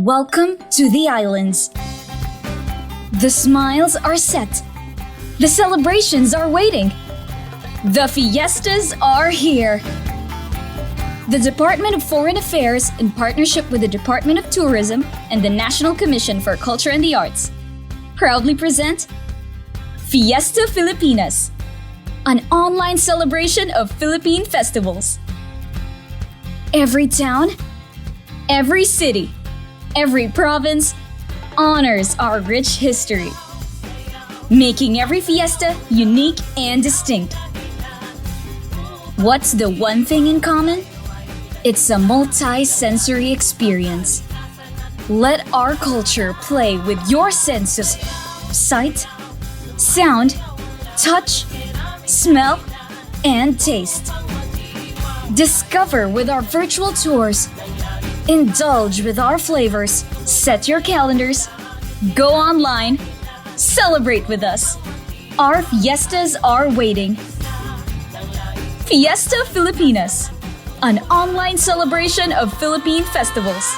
Welcome to the islands. The smiles are set. The celebrations are waiting. The fiestas are here. The Department of Foreign Affairs, in partnership with the Department of Tourism and the National Commission for Culture and the Arts, proudly present Fiesta Filipinas, an online celebration of Philippine festivals. Every town, every city, every province honors our rich history, making every fiesta unique and distinct. What's the one thing in common? It's a multi-sensory experience. Let our culture play with your senses: sight, sound, touch, smell, and taste. Discover with our virtual tours. Indulge with our flavors. Set your calendars. Go online. Celebrate with us. Our fiestas are waiting. Fiesta Filipinas, an online celebration of Philippine festivals.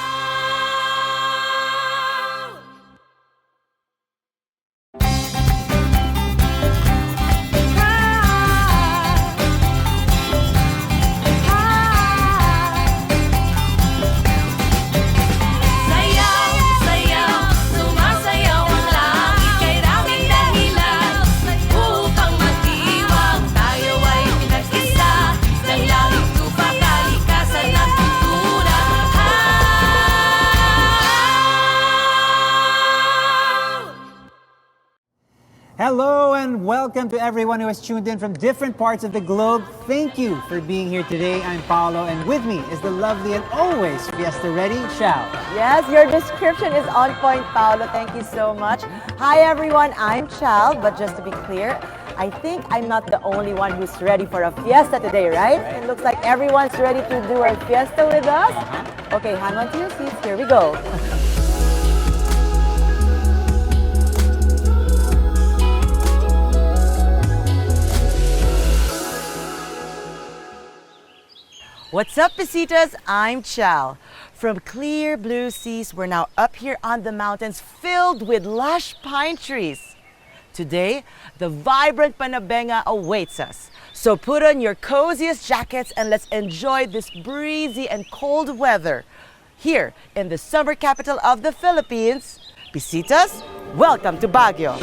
Hello and welcome to everyone who has tuned in from different parts of the globe. Thank you for being here today. I'm Paolo, and with me is the lovely and always fiesta-ready Xiao. Yes, your description is on point, Paolo. Thank you so much. Hi, everyone. I'm Chal, but just to be clear, I think I'm not the only one who's ready for a fiesta today, right? It looks like everyone's ready to do a fiesta with us. Okay, hang on to your seats. Here we go. What's up, Bisitas? I'm Chal. From clear blue seas, we're now up here on the mountains filled with lush pine trees. Today, the vibrant Panagbenga awaits us. So put on your coziest jackets and let's enjoy this breezy and cold weather. Here in the summer capital of the Philippines, Bisitas, welcome to Baguio.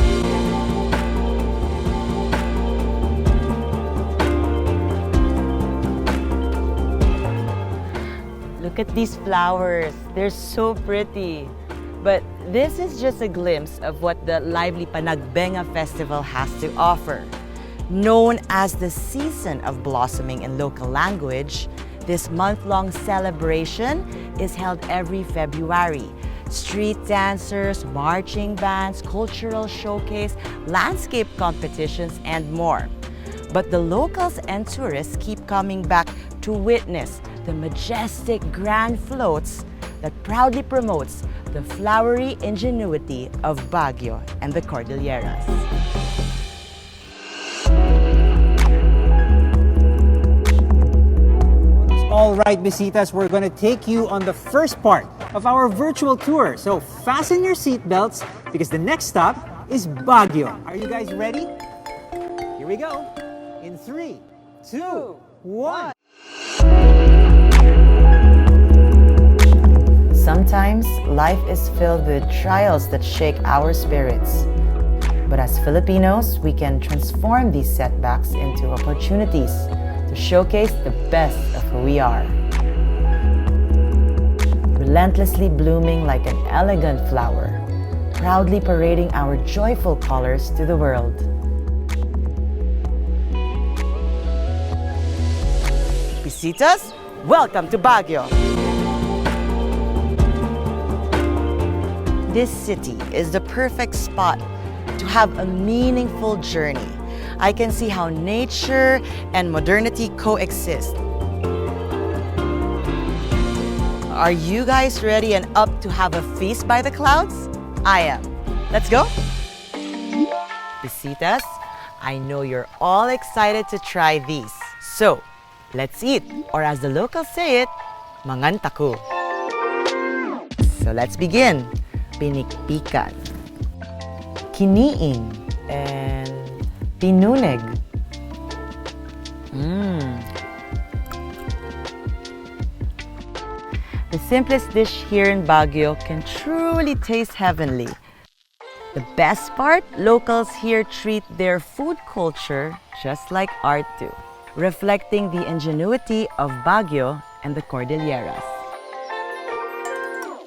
Look at these flowers, they're so pretty. But this is just a glimpse of what the lively Panagbenga festival has to offer. Known as the season of blossoming in local language, this month-long celebration is held every February. Street dancers, marching bands, cultural showcase, landscape competitions, and more. But the locals and tourists keep coming back to witness the majestic grand floats that proudly promotes the flowery ingenuity of Baguio and the Cordilleras. All right, Bisitas, we're going to take you on the first part of our virtual tour. So fasten your seatbelts because the next stop is Baguio. Are you guys ready? Here we go. In 3, 2, 1. Sometimes life is filled with trials that shake our spirits. But as Filipinos, we can transform these setbacks into opportunities to showcase the best of who we are. Relentlessly blooming like an elegant flower, proudly parading our joyful colors to the world. Bisitas, welcome to Baguio. This city is the perfect spot to have a meaningful journey. I can see how nature and modernity coexist. Are you guys ready and up to have a feast by the clouds? I am. Let's go. Bisitas, I know you're all excited to try these. So, let's eat, or as the locals say it, mangan taku. So let's begin. Pinikpikan, kiniing, and pinuneg. The simplest dish here in Baguio can truly taste heavenly. The best part, locals here treat their food culture just like art too, reflecting the ingenuity of Baguio and the Cordilleras.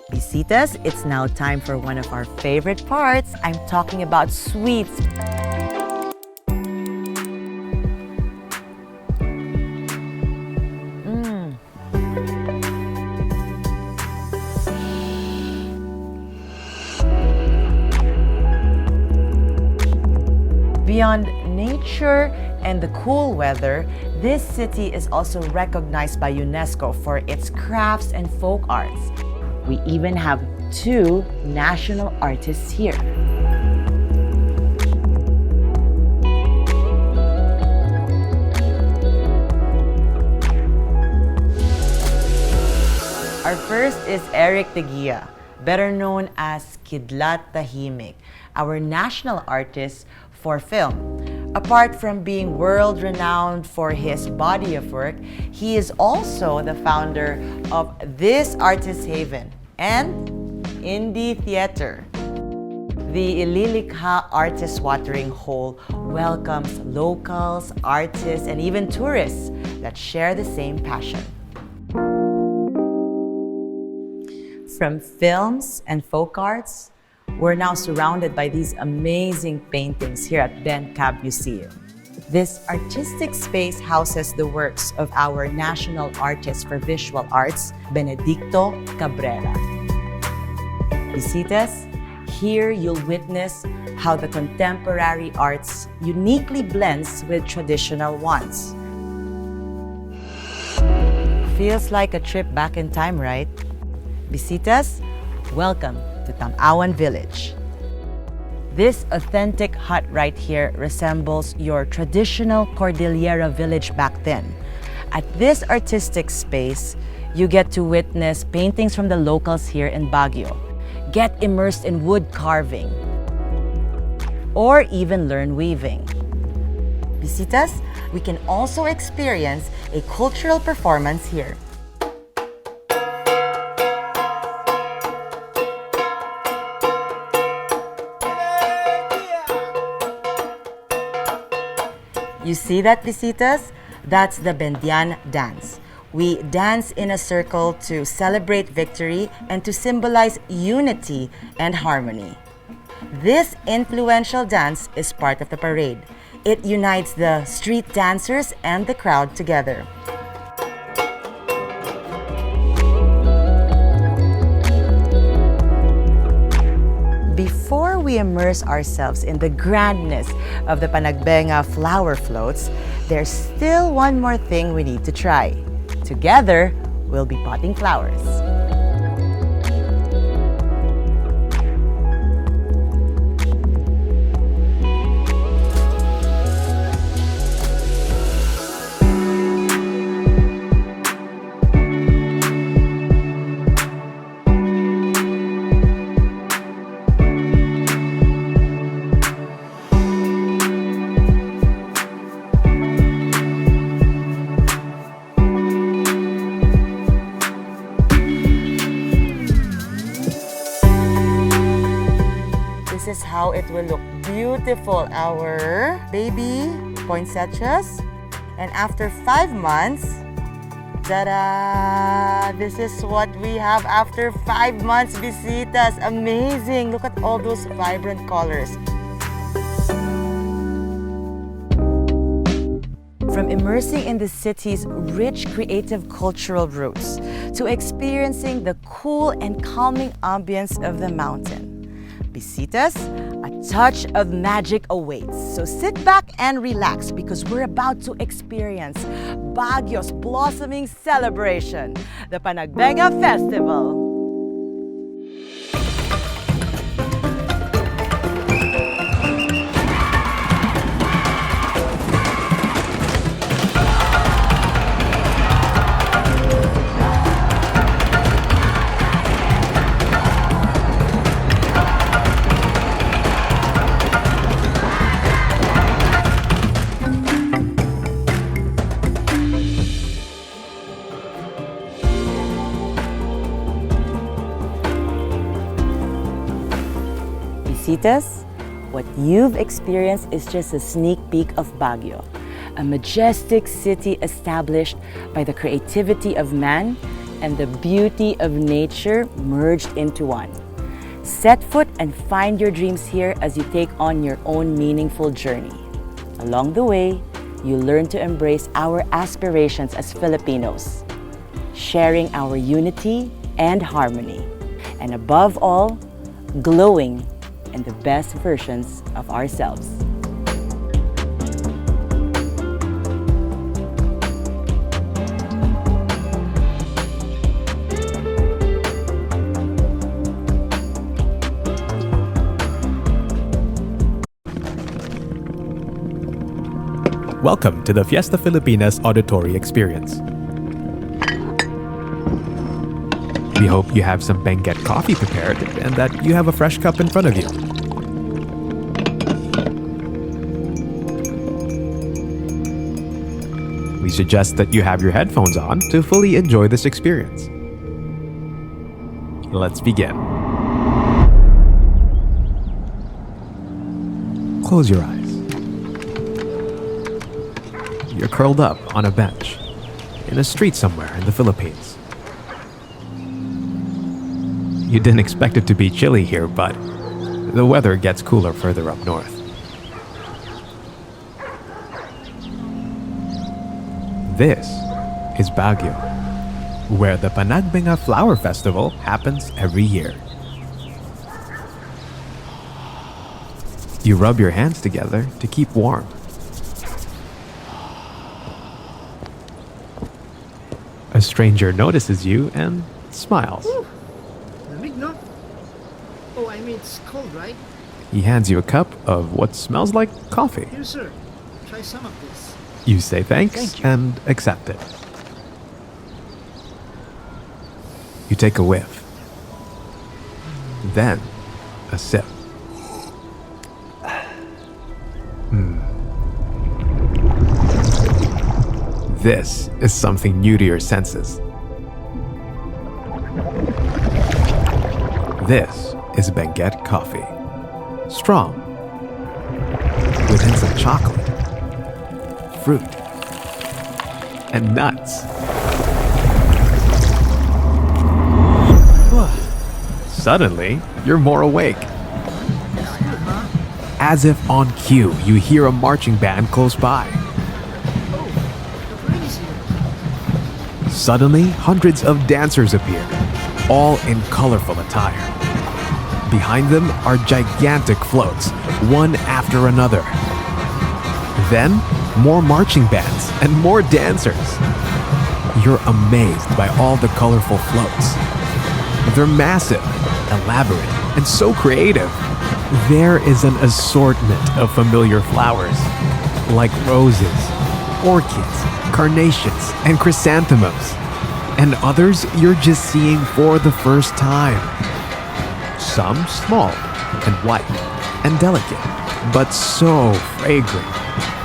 Bisitas, it's now time for one of our favorite parts. I'm talking about sweets. Beyond nature and the cool weather, this city is also recognized by UNESCO for its crafts and folk arts. We even have 2 national artists here. Our first is Eric Teguia, better known as Kidlat Tahimik, our national artist for film. Apart from being world-renowned for his body of work, he is also the founder of this artist haven and indie theater. The Ililikha Artist Watering Hole welcomes locals, artists, and even tourists that share the same passion. From films and folk arts, we're now surrounded by these amazing paintings here at Ben Cab Museum. This artistic space houses the works of our national artist for visual arts, Benedicto Cabrera. Bisitas, here you'll witness how the contemporary arts uniquely blends with traditional ones. Feels like a trip back in time, right? Bisitas, welcome to Tamawan Village. This authentic hut right here resembles your traditional Cordillera village back then. At this artistic space, you get to witness paintings from the locals here in Baguio, get immersed in wood carving, or even learn weaving. Bisitas, we can also experience a cultural performance here. You see that, Bisitas? That's the Bendian dance. We dance in a circle to celebrate victory and to symbolize unity and harmony. This influential dance is part of the parade. It unites the street dancers and the crowd together. Before we immerse ourselves in the grandness of the Panagbenga flower floats, there's still one more thing we need to try. Together, we'll be potting flowers. This is how it will look. Beautiful, our baby poinsettias. And after 5 months, ta-da! This is what we have after 5 months, Bisitas. Amazing! Look at all those vibrant colors. From immersing in the city's rich creative cultural roots to experiencing the cool and calming ambience of the mountain. Bisitas, a touch of magic awaits. So sit back and relax because we're about to experience Baguio's blossoming celebration, the Panagbenga Festival. Bisitas, what you've experienced is just a sneak peek of Baguio, a majestic city established by the creativity of man and the beauty of nature merged into one. Set foot and find your dreams here as you take on your own meaningful journey. Along the way, you learn to embrace our aspirations as Filipinos, sharing our unity and harmony, and above all, glowing in the best versions of ourselves. Welcome to the Fiesta Filipinas auditory experience. We hope you have some Benguet coffee prepared and that you have a fresh cup in front of you. We suggest that you have your headphones on to fully enjoy this experience. Let's begin. Close your eyes. You're curled up on a bench in a street somewhere in the Philippines. You didn't expect it to be chilly here, but the weather gets cooler further up north. This is Baguio, where the Panagbenga Flower Festival happens every year. You rub your hands together to keep warm. A stranger notices you and smiles. Lamig, no? Oh, I mean, it's cold, right? He hands you a cup of what smells like coffee. Here, sir. Try some of this. You say thanks Thank you. and accept it. You take a whiff. Then, a sip. This is something new to your senses. This is Benguet coffee. Strong. With hints of chocolate, fruit, and nuts. Suddenly, you're more awake. As if on cue, you hear a marching band close by. The parade is here. Suddenly, hundreds of dancers appear, all in colorful attire. Behind them are gigantic floats, one after another. Then, more marching bands and more dancers. You're amazed by all the colorful floats. They're massive, elaborate, and so creative. There is an assortment of familiar flowers, like roses, orchids, carnations, and chrysanthemums. And others you're just seeing for the first time. Some small and white and delicate, but so fragrant.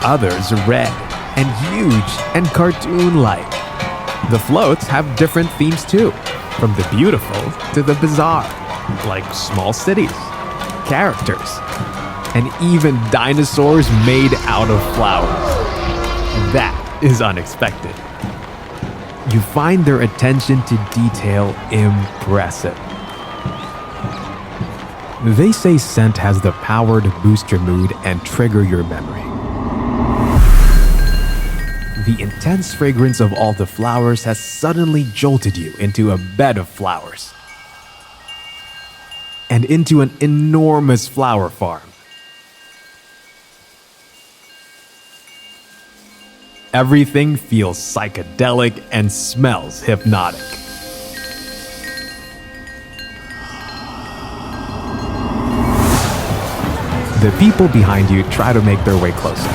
Others red and huge and cartoon-like. The floats have different themes too, from the beautiful to the bizarre, like small cities, characters, and even dinosaurs made out of flowers. That is unexpected. You find their attention to detail impressive. They say scent has the power to boost your mood and trigger your memory. The intense fragrance of all the flowers has suddenly jolted you into a bed of flowers and into an enormous flower farm. Everything feels psychedelic and smells hypnotic. The people behind you try to make their way closer.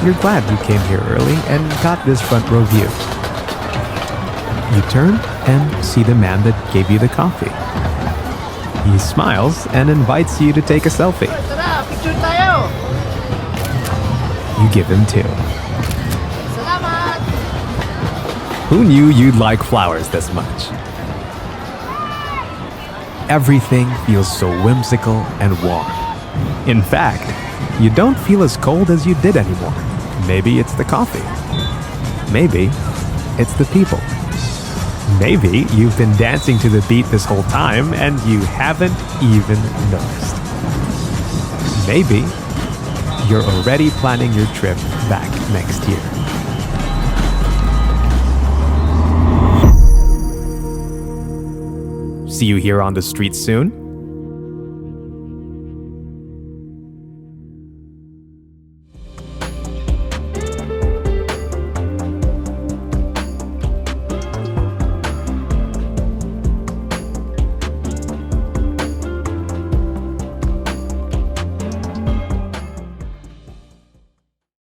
You're glad you came here early and got this front row view. You turn and see the man that gave you the coffee. He smiles and invites you to take a selfie. Tara, picture tayo! You give him two. Salamat! Who knew you'd like flowers this much? Everything feels so whimsical and warm. In fact, you don't feel as cold as you did anymore. Maybe it's the coffee. Maybe it's the people. Maybe you've been dancing to the beat this whole time and you haven't even noticed. Maybe you're already planning your trip back next year. See you here on the streets soon.